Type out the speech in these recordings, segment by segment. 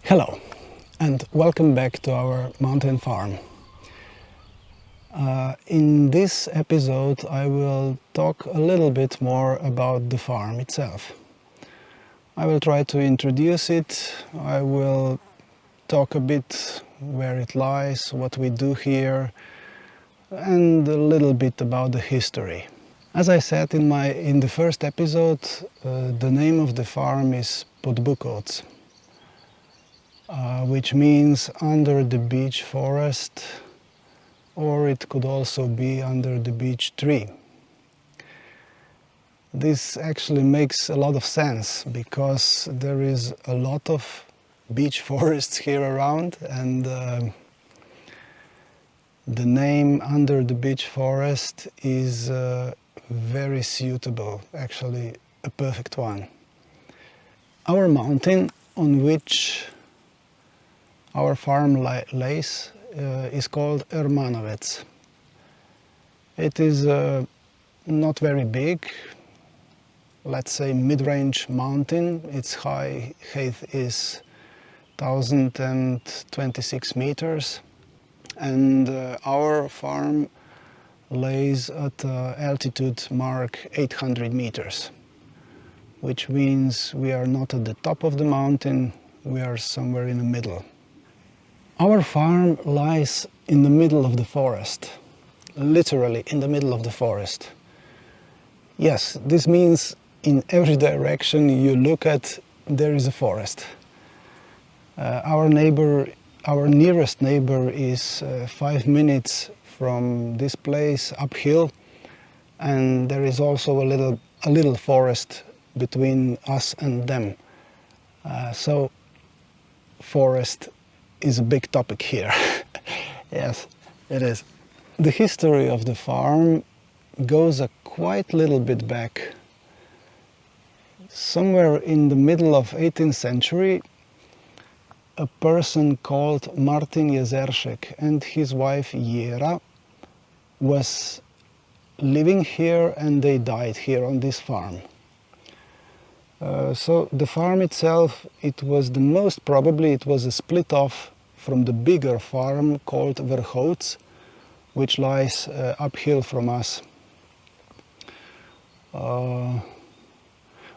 Hello and welcome back to our mountain farm. In this episode I will talk a little bit more about the farm itself. I will try to introduce it, I will talk a bit where it lies, what we do here, and a little bit about the history. As I said in the first episode, the name of the farm is Podbukovc. Which means under the beech forest, or it could also be under the beech tree. This actually makes a lot of sense because there is a lot of beech forests here around, and the name under the beech forest is very suitable, actually a perfect one. Our mountain on which our farm lays is called Ermanovec. It is not very big, let's say mid-range mountain. Its height is 1026 meters, and our farm lays at altitude mark 800 meters, which means we are not at the top of the mountain, we are somewhere in the middle. Our farm lies in the middle of the forest, literally in the middle of the forest. Yes, this means in every direction you look at, there is a forest. Our nearest neighbor is 5 minutes from this place uphill, and there is also a little forest between us and them. So forest is a big topic here. Yes, it is. The history of the farm goes a quite little bit back. Somewhere in the middle of 18th century, a person called Martin Jezeršek and his wife Jera was living here, and they died here on this farm. So the farm itself, it was a split off from the bigger farm called Vrhovec, which lies uphill from us.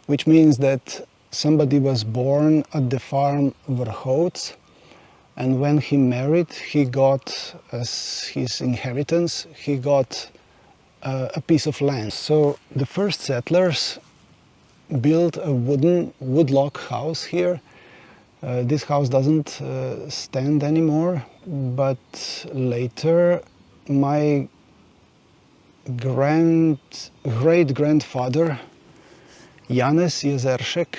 Which means that somebody was born at the farm Vrhovec, and when he married, he got as his inheritance, he got a piece of land. So the first settlers built a wood log house here. This house doesn't stand anymore, but later my great-grandfather Janez Jezeršek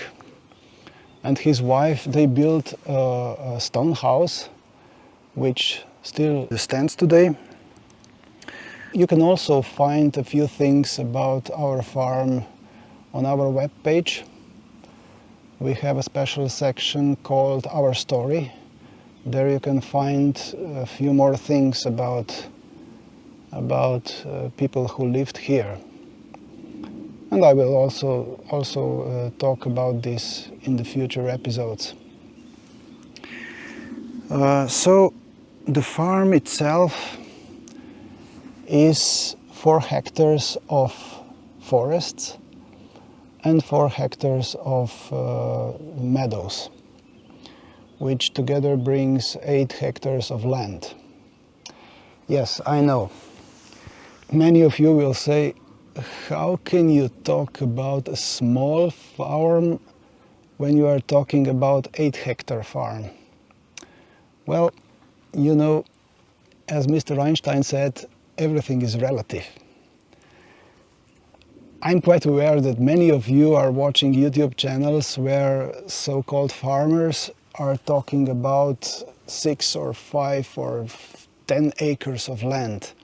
and his wife, they built a stone house which still stands today. You can also find a few things about our farm on our web page. We have a special section called Our Story. There you can find a few more things about people who lived here. And I will also talk about this in the future episodes. So the farm itself is 4 hectares of forests and 4 hectares of meadows, which together brings 8 hectares of land. Yes, I know. Many of you will say, how can you talk about a small farm when you are talking about 8-hectare farm? Well, you know, as Mr. Einstein said, everything is relative. I'm quite aware that many of you are watching YouTube channels where so-called farmers are talking about 6 or 5 or 10 acres of land.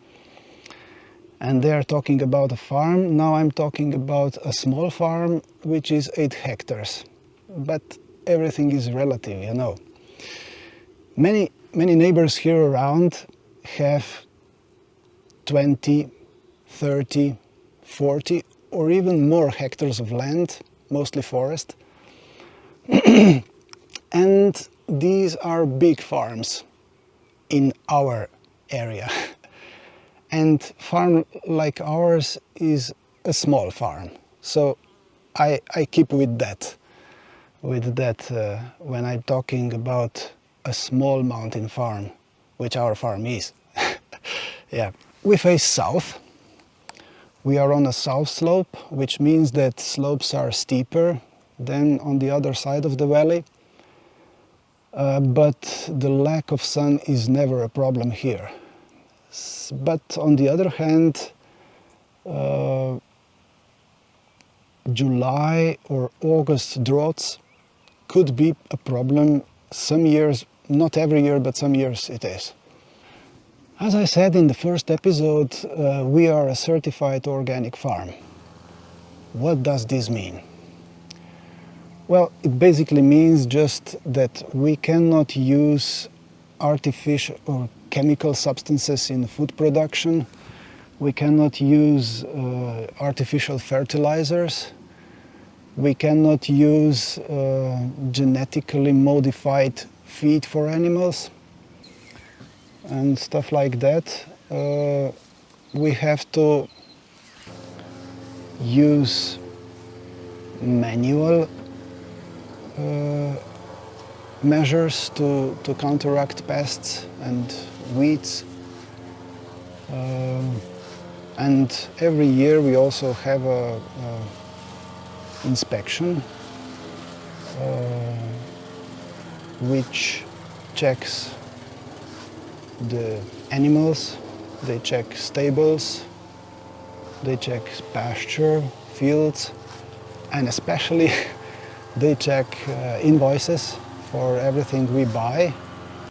And they are talking about a farm. Now I'm talking about a small farm which is 8 hectares. But everything is relative, you know. Many neighbors here around have 20, 30, 40 or even more hectares of land, mostly forest. And these are big farms in our area. And farm like ours is a small farm. So I keep with that when I'm talking about a small mountain farm, which our farm is. Yeah, we face south. We are on a south slope, which means that slopes are steeper than on the other side of the valley. But the lack of sun is never a problem here. But on the other hand, July or August droughts could be a problem some years, not every year, but some years it is. As I said in the first episode, we are a certified organic farm. What does this mean? Well, it basically means just that we cannot use artificial or chemical substances in food production. We cannot use artificial fertilizers. We cannot use genetically modified feed for animals and stuff like that. We have to use manual measures to counteract pests and weeds. And every year we also have a inspection which checks the animals, they check stables, they check pasture, fields, and especially they check invoices for everything we buy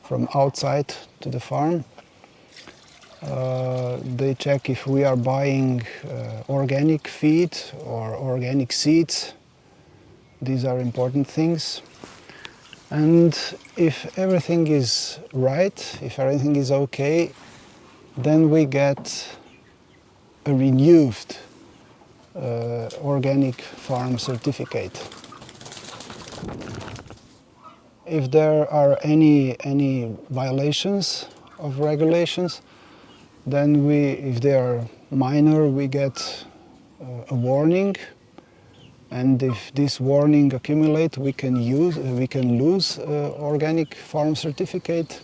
from outside to the farm. They check if we are buying organic feed or organic seeds. These are important things. And if everything is right, if everything is okay, then we get a renewed organic farm certificate. If there are any violations of regulations, then if they are minor, we get a warning. And if this warning accumulates, we can lose organic farm certificate.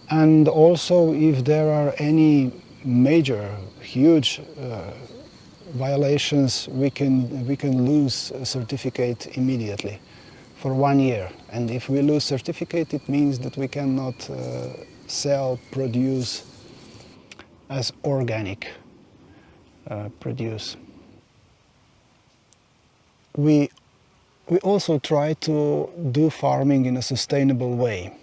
And also, if there are any major, huge violations, we can lose a certificate immediately for 1 year. And if we lose certificate, it means that we cannot sell produce as organic produce. We also try to do farming in a sustainable way.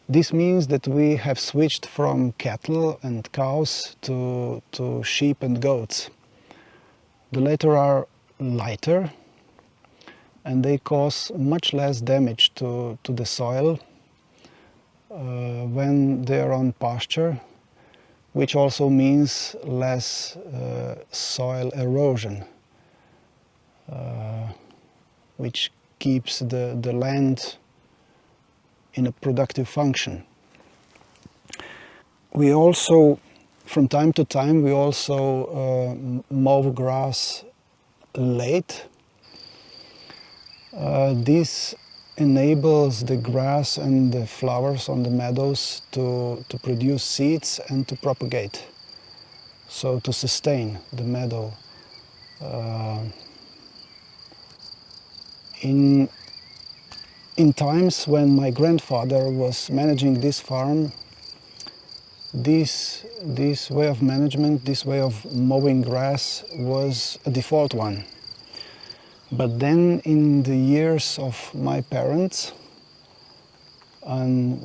This means that we have switched from cattle and cows to sheep and goats. The latter are lighter and they cause much less damage to the soil when they are on pasture, which also means less soil erosion, which keeps the land in a productive function. We also, from time to time, we also mow grass late. This enables the grass and the flowers on the meadows to produce seeds and to propagate, so to sustain the meadow. In times when my grandfather was managing this farm, this way of management, this way of mowing grass was a default one. But then in the years of my parents,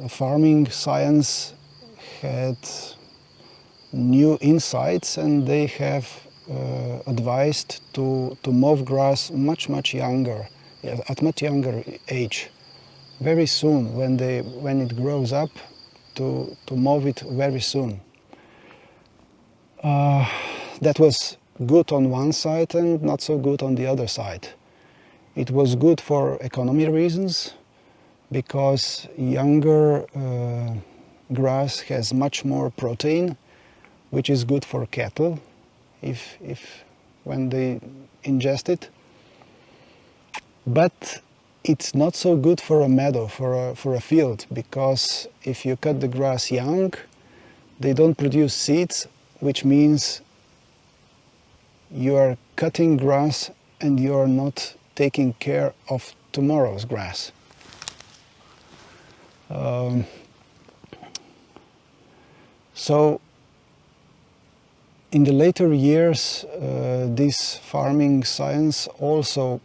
farming science had new insights and they have advised to mow grass much younger, at much younger age. Very soon, when it grows up, to mow it very soon. That was good on one side and not so good on the other side. It was good for economy reasons, because younger grass has much more protein, which is good for cattle if when they ingest it. But it's not so good for a meadow, for a field, because if you cut the grass young, they don't produce seeds, which means you are cutting grass and you are not taking care of tomorrow's grass. So in the later years, this farming science also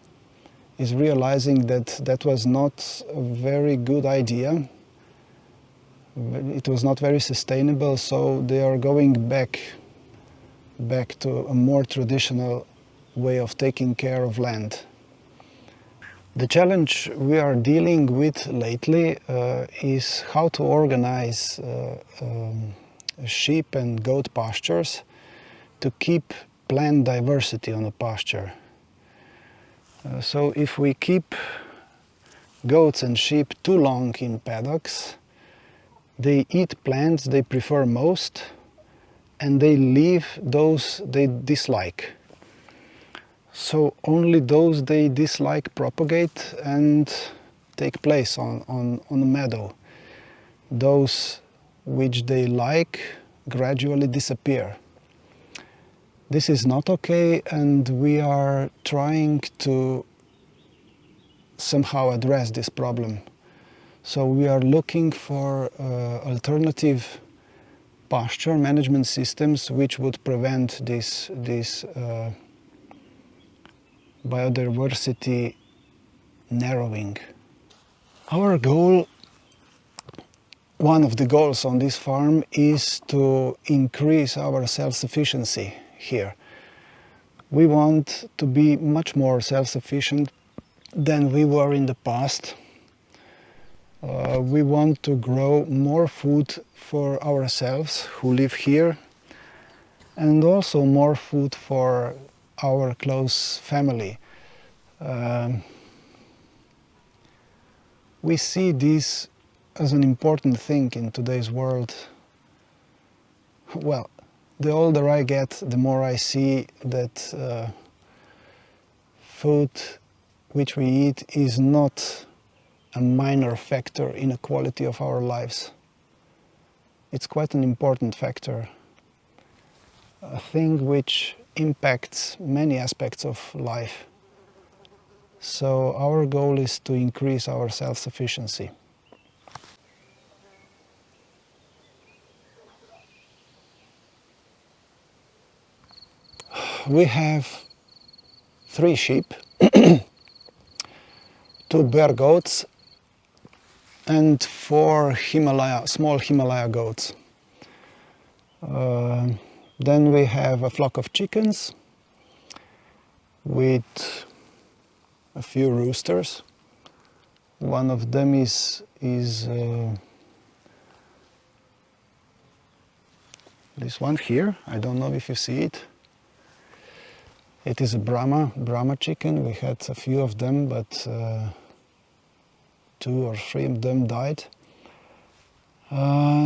is realizing that that was not a very good idea. It was not very sustainable, so they are going back to a more traditional way of taking care of land. The challenge we are dealing with lately is how to organize sheep and goat pastures to keep plant diversity on a pasture. So if we keep goats and sheep too long in paddocks, they eat plants they prefer most and they leave those they dislike. So only those they dislike propagate and take place on the meadow. Those which they like gradually disappear. This is not okay, and we are trying to somehow address this problem. So we are looking for alternative pasture management systems which would prevent this biodiversity narrowing. Our goal, one of the goals on this farm, is to increase our self-sufficiency here. We want to be much more self-sufficient than we were in the past. We want to grow more food for ourselves who live here, and also more food for our close family. We see this as an important thing in today's world. Well, the older I get, the more I see that food which we eat is not a minor factor in the quality of our lives. It's quite an important factor, a thing which impacts many aspects of life. So our goal is to increase our self-sufficiency. We have 3 sheep, 2 bear goats, and 4 small Himalaya goats. Then we have a flock of chickens with a few roosters. One of them is this one here. I don't know if you see it. It is a Brahma chicken. We had a few of them, but 2 or 3 of them died.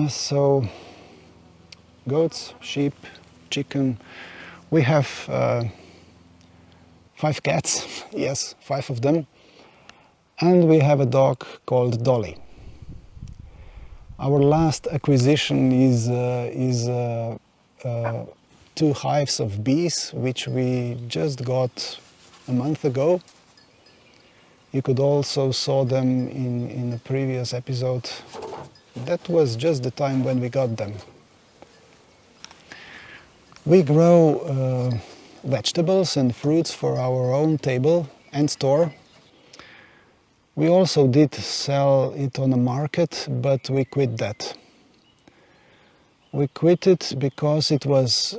So goats, sheep, chicken. We have 5 cats, yes, 5 of them. And we have a dog called Dolly. Our last acquisition is 2 hives of bees, which we just got a month ago. You could also saw them in a previous episode. That was just the time when we got them. We grow vegetables and fruits for our own table and store. We also did sell it on the market, but we quit that. We quit it because it was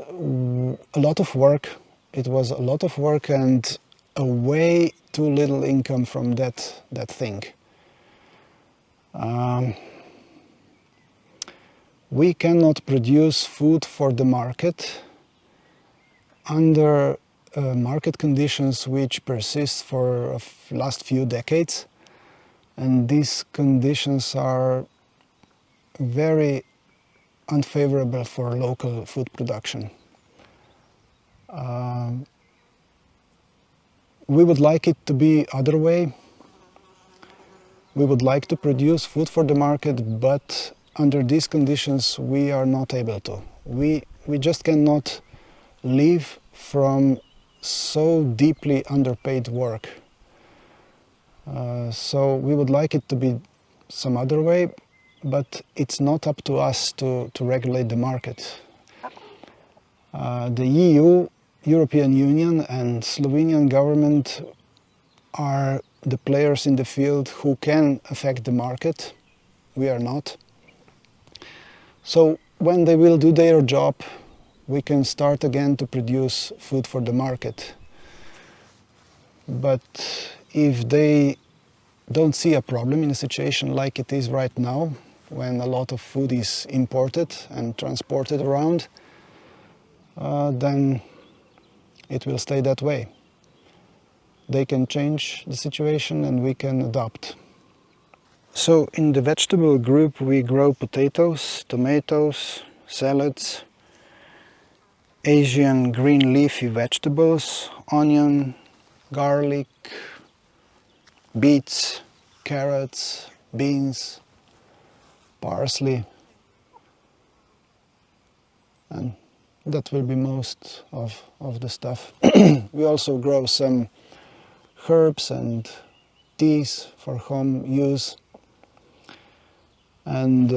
a lot of work. It was a lot of work and a way too little income from that thing. We cannot produce food for the market under market conditions which persist for the last few decades. and these conditions are very unfavorable for local food production. We would like it to be other way. We would like to produce food for the market, but under these conditions we are not able to. We just cannot live from so deeply underpaid work. So we would like it to be some other way, but it's not up to us to regulate the market. The EU, European Union and Slovenian government are the players in the field who can affect the market. We are not. So when they will do their job, we can start again to produce food for the market. But if they don't see a problem in a situation like it is right now, when a lot of food is imported and transported around, then it will stay that way. They can change the situation and we can adapt. So in the vegetable group we grow potatoes, tomatoes, salads, Asian green leafy vegetables, onion, garlic, beets, carrots, beans, parsley, and that will be most of the stuff. We also grow some herbs and teas for home use, and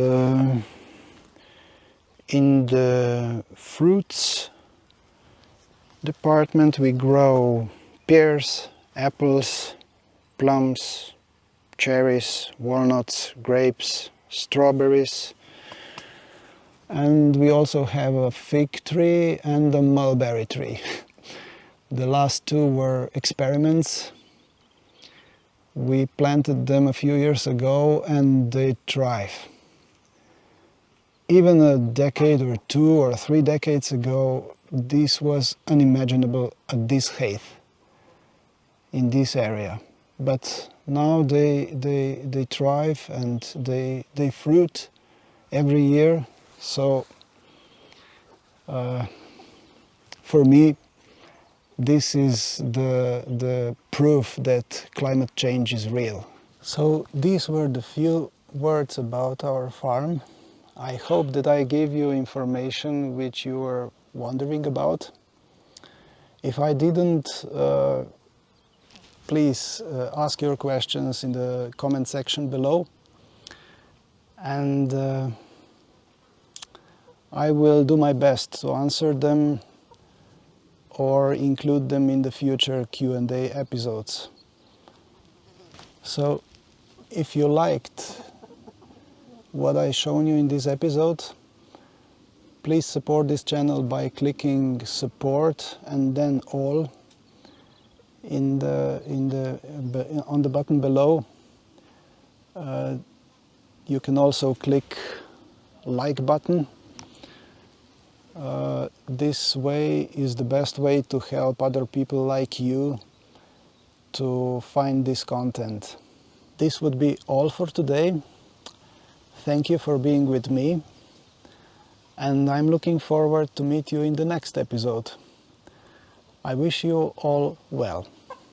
in the fruits department we grow pears, apples, plums, cherries, walnuts, grapes, strawberries, and we also have a fig tree and a mulberry tree. The last two were experiments. We planted them a few years ago and they thrive. Even a decade or 2 or 3 decades ago, this was unimaginable at this height, in this area. But now they thrive and they fruit every year. So for me, this is the proof that climate change is real. So these were the few words about our farm. I hope that I gave you information which you were wondering about. If I didn't, please ask your questions in the comment section below, and I will do my best to answer them or include them in the future Q&A episodes. So if you liked what I shown you in this episode, please support this channel by clicking support and then all on the button below. You can also click like button. This way is the best way to help other people like you to find this content. This would be all for today. Thank you for being with me, and I'm looking forward to meet you in the next episode. I wish you all well.